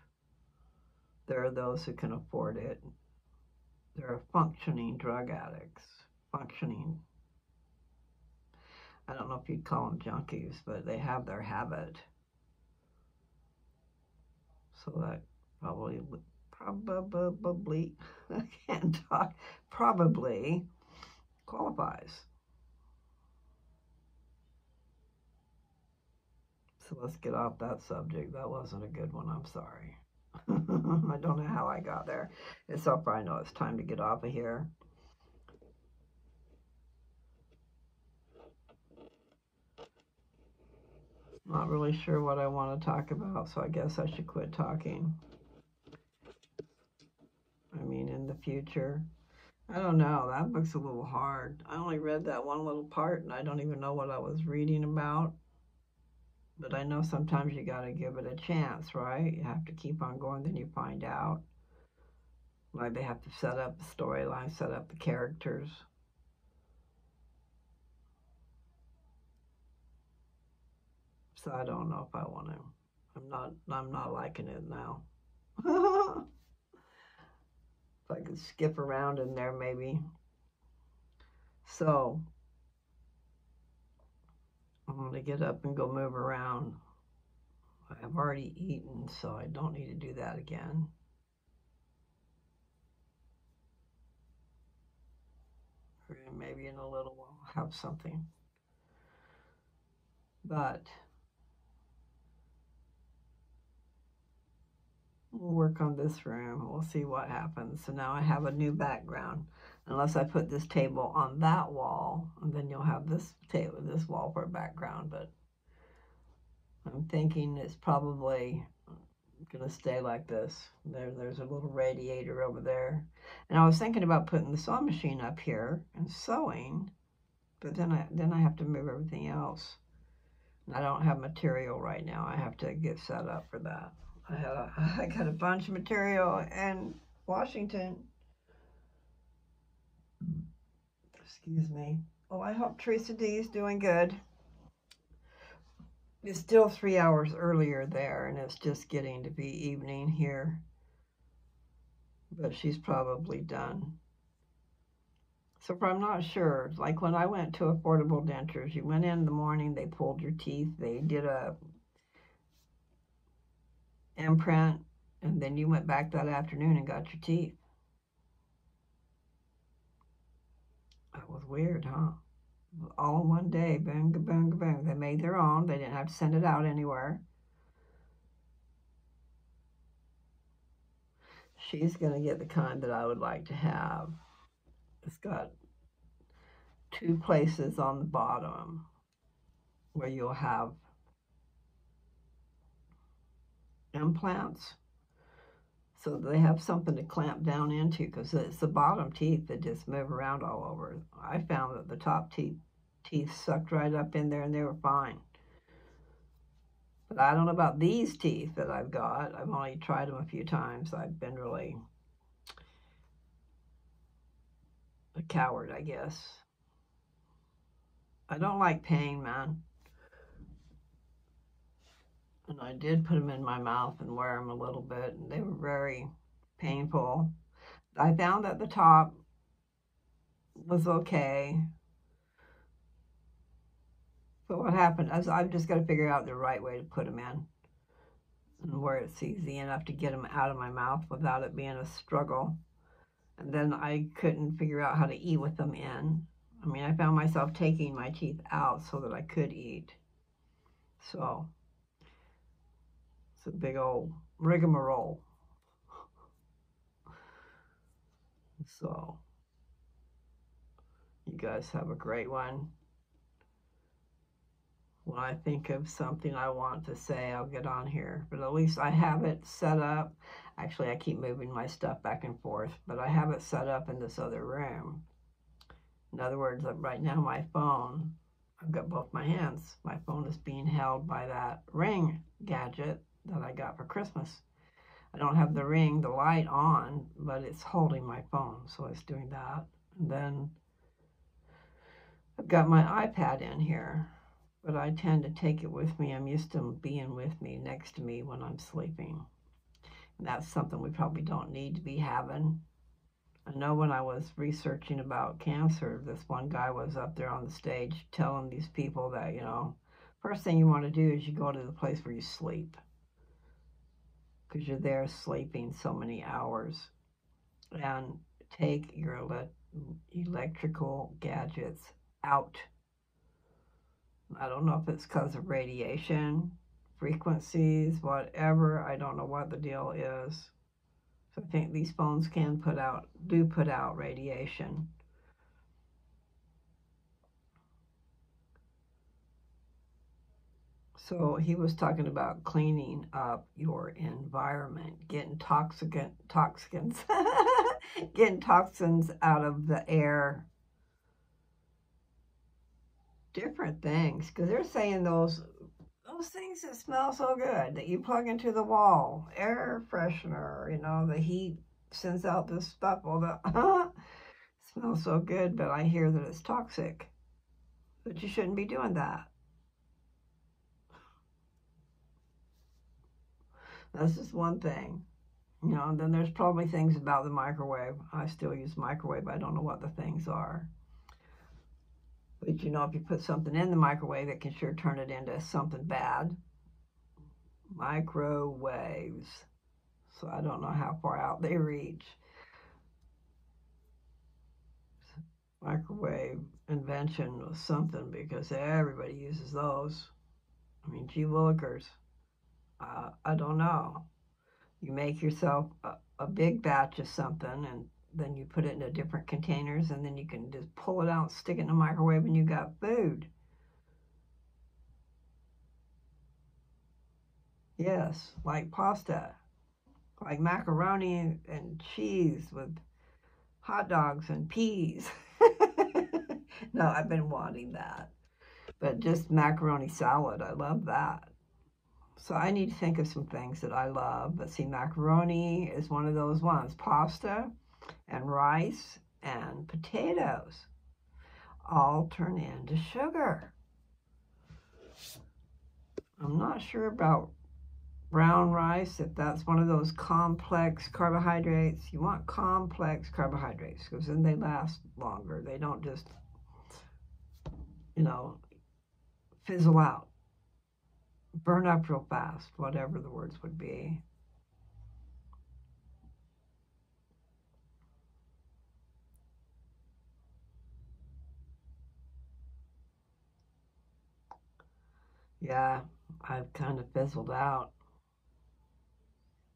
[SPEAKER 1] There are those who can afford it. There are functioning drug addicts. Functioning. I don't know if you'd call them junkies, but they have their habit. So that probably, I can't talk, probably qualifies. So let's get off that subject. That wasn't a good one. I'm sorry. I don't know how I got there. It's so far I know it's time to get off of here. Not really sure what I want to talk about, so I guess I should quit talking. I mean, in the future. I don't know. That book's a little hard. I only read that one little part, and I don't even know what I was reading about. But I know sometimes you got to give it a chance, right? You have to keep on going, then you find out. Like they have to set up the storyline, set up the characters. So I don't know if I want to. I'm not liking it now. If I could skip around in there maybe. So I'm going to get up and go move around. I've already eaten, so I don't need to do that again. Or maybe in a little while I'll have something. But we'll work on this room. We'll see what happens. So now I have a new background. Unless I put this table on that wall, and then you'll have this table, this wall for a background. But I'm thinking it's probably gonna stay like this. There's a little radiator over there. And I was thinking about putting the sewing machine up here and sewing, but then I have to move everything else. And I don't have material right now. I have to get set up for that. I got a bunch of material in Washington. Excuse me. Oh, I hope Teresa D is doing good. It's still 3 hours earlier there, and it's just getting to be evening here. But she's probably done. So I'm not sure. Like when I went to Affordable Dentures, you went in the morning, they pulled your teeth, they did a imprint, and then you went back that afternoon and got your teeth. That was weird, huh? All in one day, boom, boom, boom. They made their own. They didn't have to send it out anywhere. She's going to get the kind that I would like to have. It's got 2 places on the bottom where you'll have implants. So they have something to clamp down into because it's the bottom teeth that just move around all over. I found that the top teeth sucked right up in there and they were fine. But I don't know about these teeth that I've got. I've only tried them a few times. I've been really a coward, I guess. I don't like pain, man. And I did put them in my mouth and wear them a little bit, and they were very painful. I found that the top was okay. But what happened is I've just got to figure out the right way to put them in and where it's easy enough to get them out of my mouth without it being a struggle. And then I couldn't figure out how to eat with them in. I mean, I found myself taking my teeth out so that I could eat. So it's a big old rigmarole. So you guys have a great one. When I think of something I want to say, I'll get on here. But at least I have it set up. Actually, I keep moving my stuff back and forth, but I have it set up in this other room. In other words, right now my phone, I've got both my hands. My phone is being held by that Ring gadget that I got for Christmas. I don't have the Ring, the light on, but it's holding my phone, so it's doing that. And then I've got my iPad in here, but I tend to take it with me. I'm used to being with me, next to me when I'm sleeping. And that's something we probably don't need to be having. I know when I was researching about cancer, this one guy was up there on the stage telling these people that, you know, first thing you want to do is you go to the place where you sleep, because you're there sleeping so many hours, and take your electrical gadgets out. I don't know if it's because of radiation frequencies, whatever. I don't know what the deal is. So I think these phones do put out radiation. So he was talking about cleaning up your environment, getting toxins, getting toxins out of the air, different things. Because they're saying those things that smell so good that you plug into the wall, air freshener, the heat sends out this stuff. All that smells so good, but I hear that it's toxic. That you shouldn't be doing that. That's just one thing. And then there's probably things about the microwave. I still use microwave. I don't know what the things are. But if you put something in the microwave, it can sure turn it into something bad. Microwaves. So I don't know how far out they reach. Microwave invention was something because everybody uses those. I mean, gee willikers. I don't know. You make yourself a big batch of something, and then you put it into different containers, and then you can just pull it out, stick it in the microwave, and you got food. Yes, like pasta, like macaroni and cheese with hot dogs and peas. No, I've been wanting that. But just macaroni salad, I love that. So I need to think of some things that I love. But see, macaroni is one of those ones. Pasta and rice and potatoes all turn into sugar. I'm not sure about brown rice, if that's one of those complex carbohydrates. You want complex carbohydrates because then they last longer. They don't just, fizzle out, burn up real fast, whatever the words would be. Yeah, I've kind of fizzled out.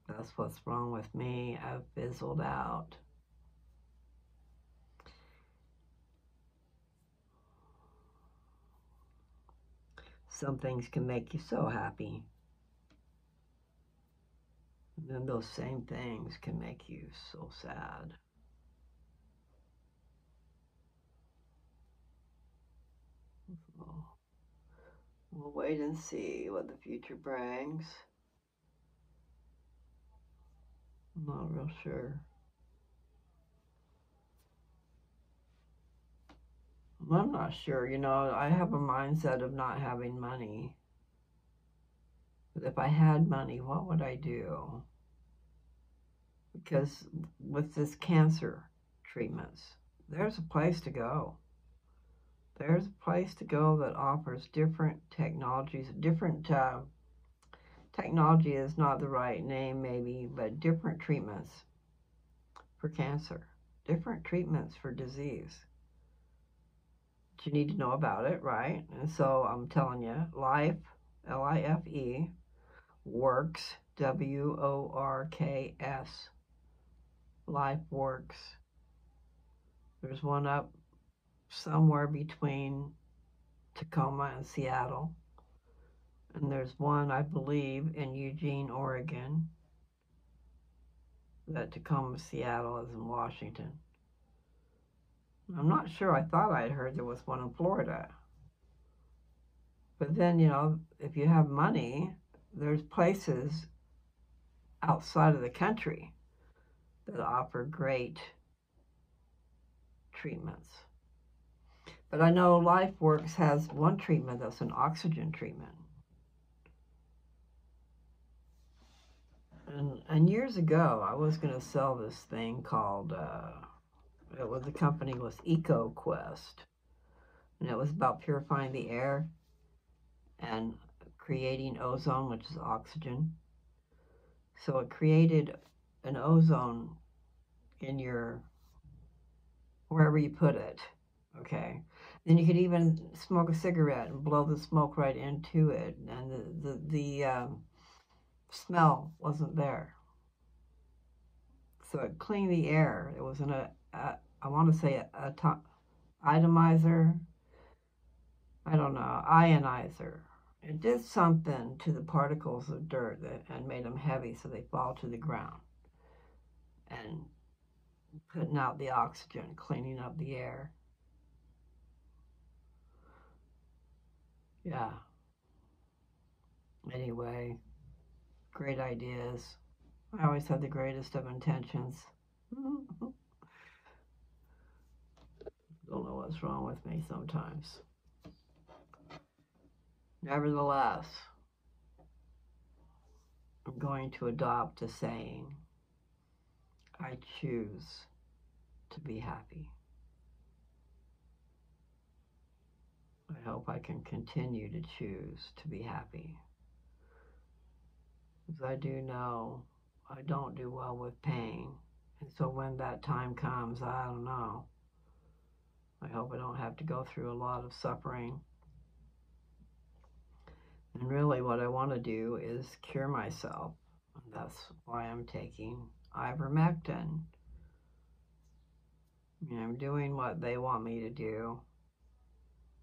[SPEAKER 1] That's what's wrong with me. I've fizzled out. Some things can make you so happy. And then those same things can make you so sad. So we'll wait and see what the future brings. I'm not real sure. I'm not sure. I have a mindset of not having money. But if I had money, what would I do? Because with this cancer treatments, there's a place to go. There's a place to go that offers different technologies, technology is not the right name maybe, but different treatments for cancer, different treatments for disease. But you need to know about it, right? And so I'm telling you, Life, L-I-F-E, Works, W-O-R-K-S, Life Works. There's one up somewhere between Tacoma and Seattle. And there's one, I believe, in Eugene, Oregon. That Tacoma, Seattle is in Washington. I'm not sure. I thought I'd heard there was one in Florida. But then, if you have money, there's places outside of the country that offer great treatments. But I know LifeWorks has one treatment that's an oxygen treatment. And years ago, I was going to sell this thing called, the company was EcoQuest. And it was about purifying the air and creating ozone, which is oxygen. So it created an ozone in wherever you put it, okay? Then you could even smoke a cigarette and blow the smoke right into it, and the smell wasn't there. So it cleaned the air. It was I want to say a atomizer. I don't know, ionizer. It did something to the particles of dirt and made them heavy so they fall to the ground. And putting out the oxygen, cleaning up the air. Yeah. Anyway, great ideas. I always had the greatest of intentions. Don't know what's wrong with me sometimes. Nevertheless, I'm going to adopt a saying. I choose to be happy. I hope I can continue to choose to be happy. Because I do know I don't do well with pain. And so when that time comes, I don't know. I hope I don't have to go through a lot of suffering. And really what I want to do is cure myself. And that's why I'm taking ivermectin. I'm doing what they want me to do,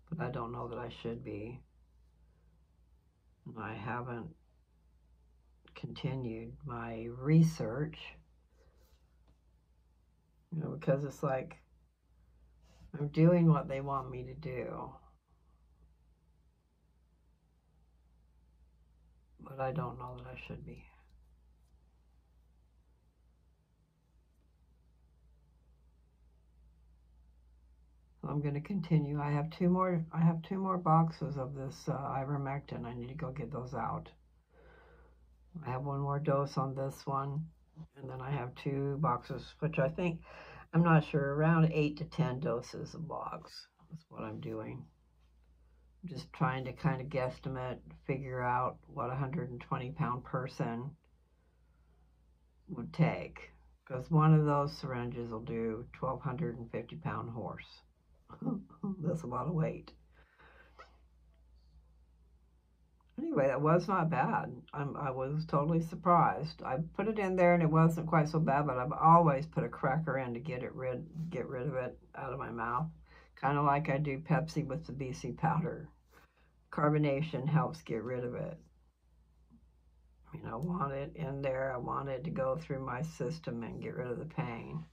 [SPEAKER 1] but I don't know that I should be. And I haven't continued my research, because it's like I'm doing what they want me to do, but I don't know that I should be. I'm going to continue. I have two more boxes of this ivermectin. I need to go get those out. I have one more dose on this one, and then I have 2 boxes, which I think, I'm not sure, around 8 to 10 doses a box. That's what I'm doing. I'm just trying to kind of guesstimate, figure out what a 120-pound person would take, because one of those syringes will do 1,250-pound horse. That's a lot of weight. Anyway, that was not bad. I was totally surprised. I put it in there and it wasn't quite so bad, but I've always put a cracker in to get rid of it out of my mouth. Kind of like I do Pepsi with the BC powder. Carbonation helps get rid of it. I want it in there. I want it to go through my system and get rid of the pain.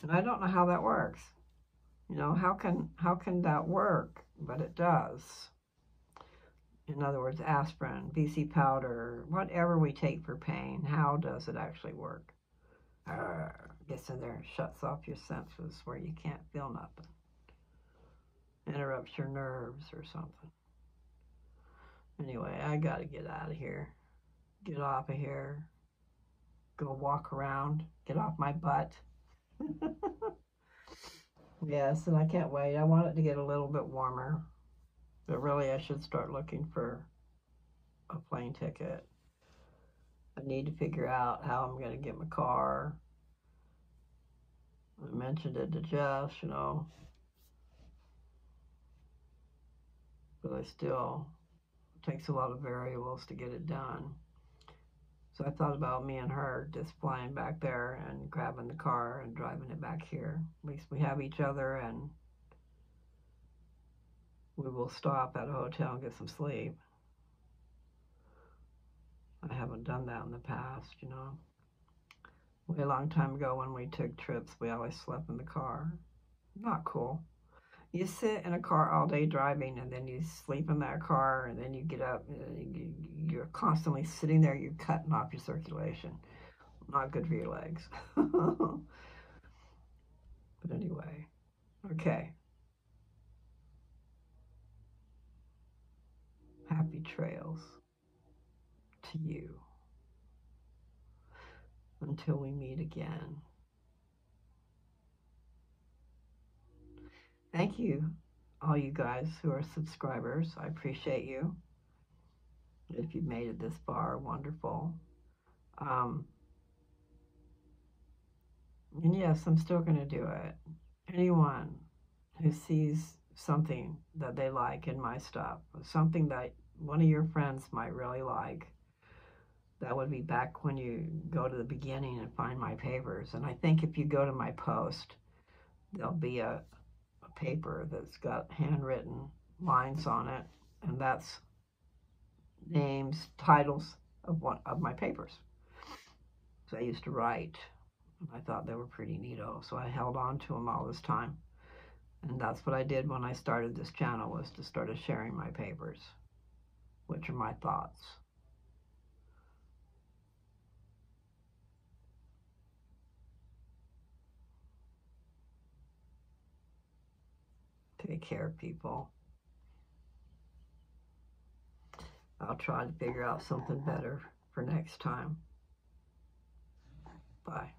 [SPEAKER 1] And I don't know how that works. How can that work? But it does. In other words, aspirin, BC powder, whatever we take for pain, how does it actually work? Gets in there and shuts off your senses where you can't feel nothing. Interrupts your nerves or something. Anyway, I gotta get out of here. Get off of here. Go walk around. Get off my butt. Yes, and I can't wait. I want it to get a little bit warmer. But really, I should start looking for a plane ticket. I need to figure out how I'm going to get my car. I mentioned it to Jess, but it takes a lot of variables to get it done. So I thought about me and her just flying back there and grabbing the car and driving it back here. At least we have each other, and we will stop at a hotel and get some sleep. I haven't done that in the past, Way a long time ago when we took trips, we always slept in the car. Not cool. You sit in a car all day driving, and then you sleep in that car, and then you get up, and you're constantly sitting there, you're cutting off your circulation. Not good for your legs. But anyway, okay. Happy trails to you. Until we meet again. Thank you, all you guys who are subscribers. I appreciate you. If you've made it this far, wonderful. And yes, I'm still going to do it. Anyone who sees something that they like in my stuff, something that one of your friends might really like. That would be back when you go to the beginning and find my papers. And I think if you go to my post, there'll be a paper that's got handwritten lines on it, and that's names, titles of my papers. So I used to write, and I thought they were pretty neato, so I held on to them all this time. And that's what I did when I started this channel, was to start sharing my papers, which are my thoughts. Take care, people. I'll try to figure out something better for next time. Bye.